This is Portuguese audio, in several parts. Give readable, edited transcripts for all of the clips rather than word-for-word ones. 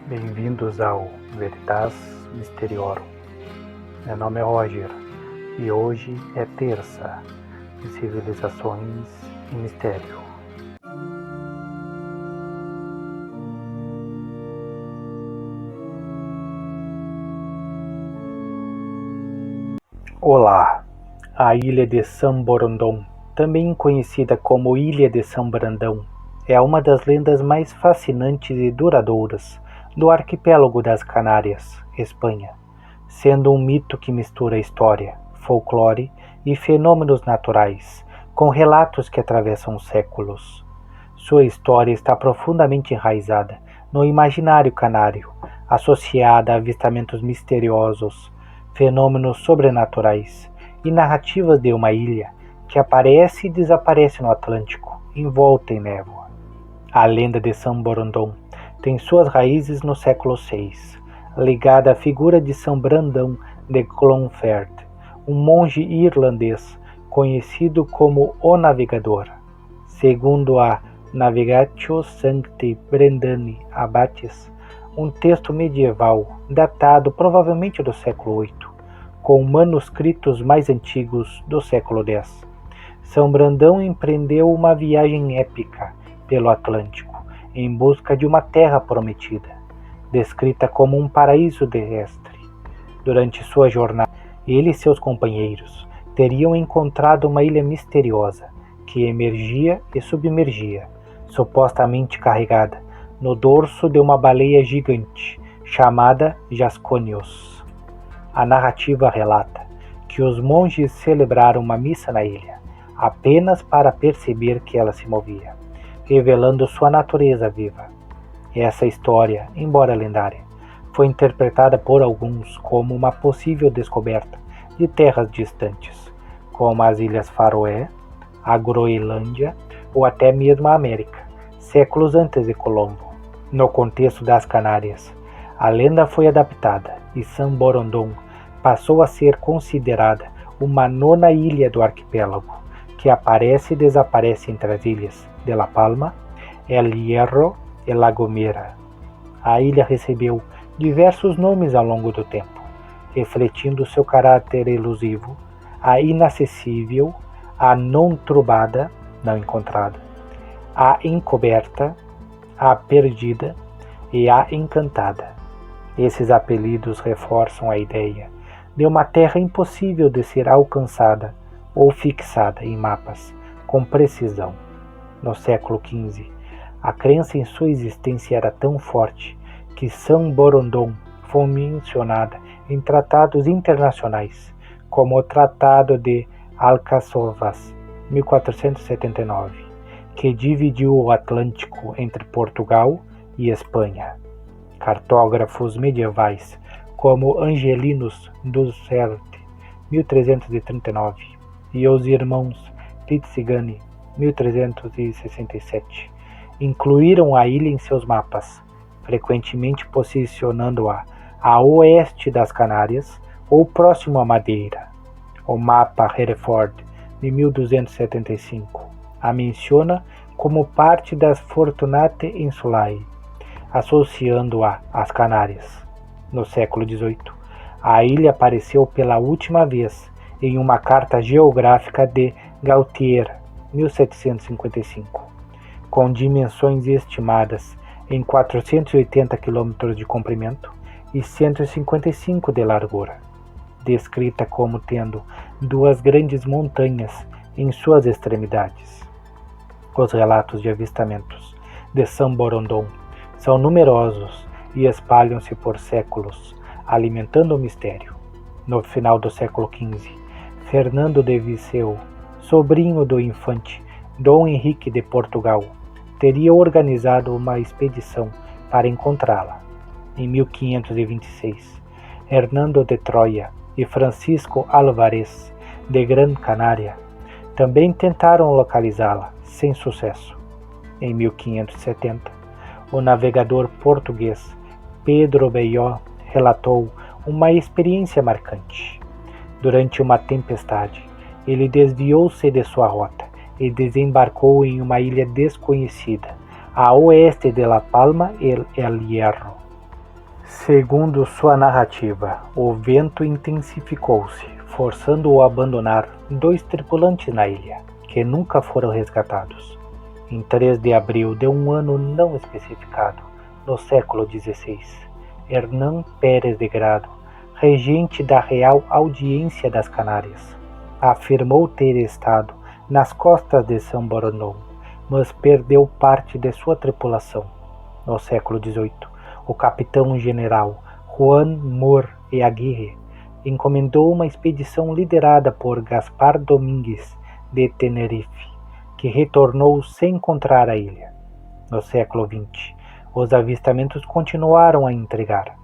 Bem-vindos ao Veritas Mysteriorum. Meu nome é Roger e hoje é terça de Civilizações e Mistério. Olá! A ilha de São Borondon, também conhecida como Ilha de São Brandão, é uma das lendas mais fascinantes e duradouras do arquipélago das Canárias, Espanha, sendo um mito que mistura história, folclore e fenômenos naturais, com relatos que atravessam séculos. Sua história está profundamente enraizada no imaginário canário, associada a avistamentos misteriosos, fenômenos sobrenaturais e narrativas de uma ilha que aparece e desaparece no Atlântico, envolta em névoa. A lenda de São Borondon tem suas raízes no século VI, ligada à figura de São Brandão de Clonfert, um monge irlandês conhecido como o Navigador. Segundo a Navigatio Sancti Brendani Abbatis, um texto medieval datado provavelmente do século VIII, com manuscritos mais antigos do século X. São Brandão empreendeu uma viagem épica pelo Atlântico, em busca de uma terra prometida, descrita como um paraíso terrestre. Durante sua jornada, ele e seus companheiros teriam encontrado uma ilha misteriosa que emergia e submergia, supostamente carregada no dorso de uma baleia gigante chamada Jasconius. A narrativa relata que os monges celebraram uma missa na ilha, apenas para perceber que ela se movia, revelando sua natureza viva. Essa história, embora lendária, foi interpretada por alguns como uma possível descoberta de terras distantes, como as Ilhas Faroé, a Groenlândia ou até mesmo a América, séculos antes de Colombo. No contexto das Canárias, a lenda foi adaptada e São Borondon passou a ser considerada uma nona ilha do arquipélago, que aparece e desaparece entre as ilhas de La Palma, El Hierro e La Gomera. A ilha recebeu diversos nomes ao longo do tempo, refletindo seu caráter elusivo, a inacessível, a não trubada, não encontrada, a encoberta, a perdida e a encantada. Esses apelidos reforçam a ideia de uma terra impossível de ser alcançada ou fixada em mapas com precisão. No século XV, a crença em sua existência era tão forte que São Borondon foi mencionada em tratados internacionais, como o Tratado de Alcáçovas, 1479, que dividiu o Atlântico entre Portugal e Espanha. Cartógrafos medievais como Angelinus Ducert, 1339, e os irmãos Pizzigani, 1367, incluíram a ilha em seus mapas, frequentemente posicionando-a a oeste das Canárias ou próximo à Madeira. O mapa Hereford, de 1275, a menciona como parte das Fortunate Insulae, associando-a às Canárias. No século XVIII, a ilha apareceu pela última vez em uma carta geográfica de Gautier, 1755, com dimensões estimadas em 480 km de comprimento e 155 de largura, descrita como tendo duas grandes montanhas em suas extremidades. Os relatos de avistamentos de São Borondon são numerosos e espalham-se por séculos, alimentando o mistério. No final do século XV, Fernando de Viseu, sobrinho do infante Dom Henrique de Portugal, teria organizado uma expedição para encontrá-la. Em 1526, Hernando de Troia e Francisco Álvarez de Gran Canária também tentaram localizá-la, sem sucesso. Em 1570, o navegador português Pedro Bellot relatou uma experiência marcante. Durante uma tempestade, ele desviou-se de sua rota e desembarcou em uma ilha desconhecida, a oeste de La Palma e El Hierro. Segundo sua narrativa, o vento intensificou-se, forçando-o a abandonar 2 tripulantes na ilha, que nunca foram resgatados. Em 3 de abril de um ano não especificado, no século XVI, Hernán Pérez de Grado, regente da Real Audiência das Canárias, afirmou ter estado nas costas de São Borondón, mas perdeu parte de sua tripulação. No século XVIII, o capitão-general Juan Mor e Aguirre encomendou uma expedição liderada por Gaspar Domínguez de Tenerife, que retornou sem encontrar a ilha. No século XX, os avistamentos continuaram a intrigar.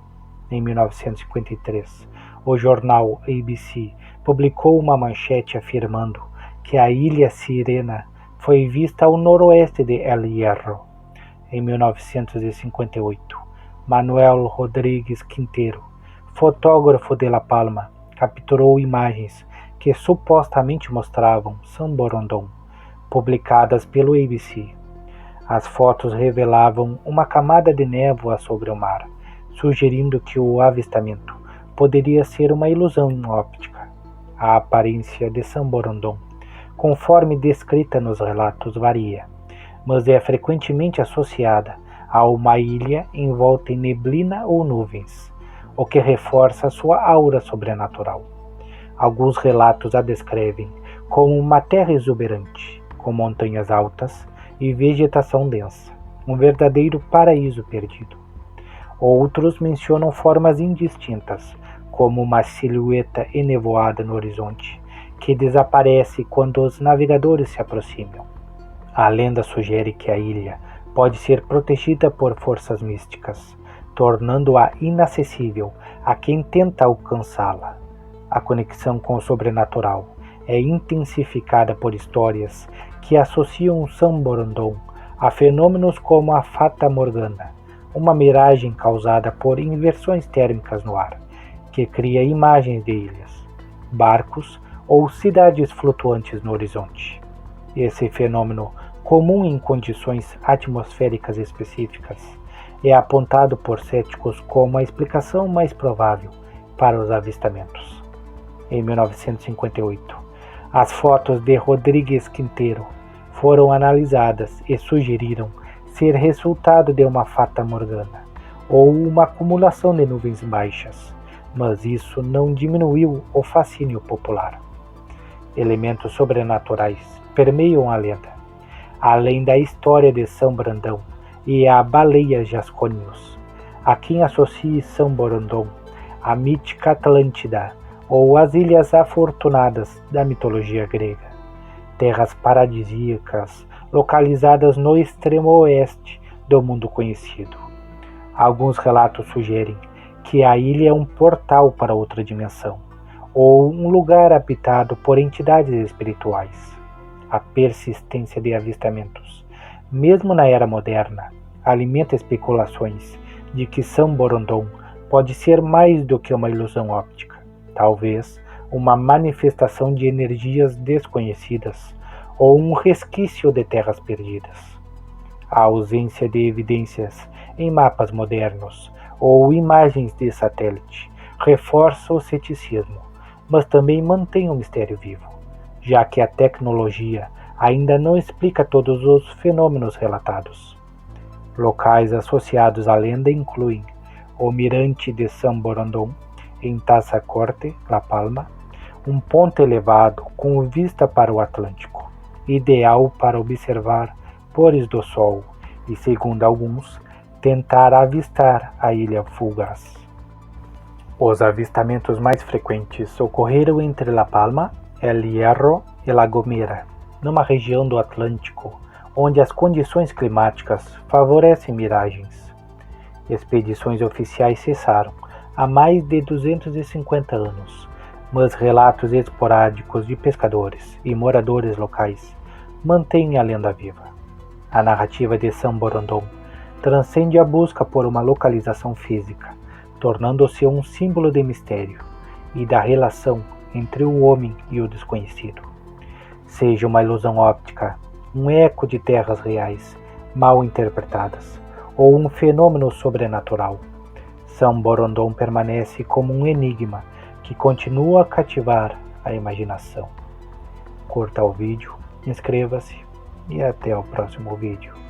Em 1953, o jornal ABC publicou uma manchete afirmando que a ilha Sirena foi vista ao noroeste de El Hierro. Em 1958, Manuel Rodrigues Quintero, fotógrafo de La Palma, capturou imagens que supostamente mostravam São Borondón, publicadas pelo ABC. As fotos revelavam uma camada de névoa sobre o mar, sugerindo que o avistamento poderia ser uma ilusão óptica. A aparência de São Borondón, conforme descrita nos relatos, varia, mas é frequentemente associada a uma ilha envolta em neblina ou nuvens, o que reforça sua aura sobrenatural. Alguns relatos a descrevem como uma terra exuberante, com montanhas altas e vegetação densa, um verdadeiro paraíso perdido. Outros mencionam formas indistintas, como uma silhueta enevoada no horizonte, que desaparece quando os navegadores se aproximam. A lenda sugere que a ilha pode ser protegida por forças místicas, tornando-a inacessível a quem tenta alcançá-la. A conexão com o sobrenatural é intensificada por histórias que associam São Borondón a fenômenos como a Fata Morgana, uma miragem causada por inversões térmicas no ar, que cria imagens de ilhas, barcos ou cidades flutuantes no horizonte. Esse fenômeno, comum em condições atmosféricas específicas, é apontado por céticos como a explicação mais provável para os avistamentos. Em 1958, as fotos de Rodrigues Quintero foram analisadas e sugeriram ser resultado de uma fata morgana ou uma acumulação de nuvens baixas, mas isso não diminuiu o fascínio popular. Elementos sobrenaturais permeiam a lenda, além da história de São Brandão e a baleia Jasconius, a quem associe São Borondón, a mítica Atlântida ou as Ilhas Afortunadas da mitologia grega, terras paradisíacas localizadas no extremo oeste do mundo conhecido. Alguns relatos sugerem que a ilha é um portal para outra dimensão, ou um lugar habitado por entidades espirituais. A persistência de avistamentos, mesmo na era moderna, alimenta especulações de que São Borondón pode ser mais do que uma ilusão óptica, talvez uma manifestação de energias desconhecidas ou um resquício de terras perdidas. A ausência de evidências em mapas modernos ou imagens de satélite reforça o ceticismo, mas também mantém o mistério vivo, já que a tecnologia ainda não explica todos os fenômenos relatados. Locais associados à lenda incluem o Mirante de São Borondón, em Tazacorte, La Palma, um ponto elevado com vista para o Atlântico, ideal para observar pôres do sol e, segundo alguns, tentar avistar a ilha fugaz. Os avistamentos mais frequentes ocorreram entre La Palma, El Hierro e La Gomera, numa região do Atlântico onde as condições climáticas favorecem miragens. Expedições oficiais cessaram há mais de 250 anos, mas relatos esporádicos de pescadores e moradores locais mantêm a lenda viva. A narrativa de São Borondón transcende a busca por uma localização física, tornando-se um símbolo de mistério e da relação entre o homem e o desconhecido. Seja uma ilusão óptica, um eco de terras reais mal interpretadas ou um fenômeno sobrenatural, São Borondon permanece como um enigma que continua a cativar a imaginação. Curta o vídeo, inscreva-se e até o próximo vídeo.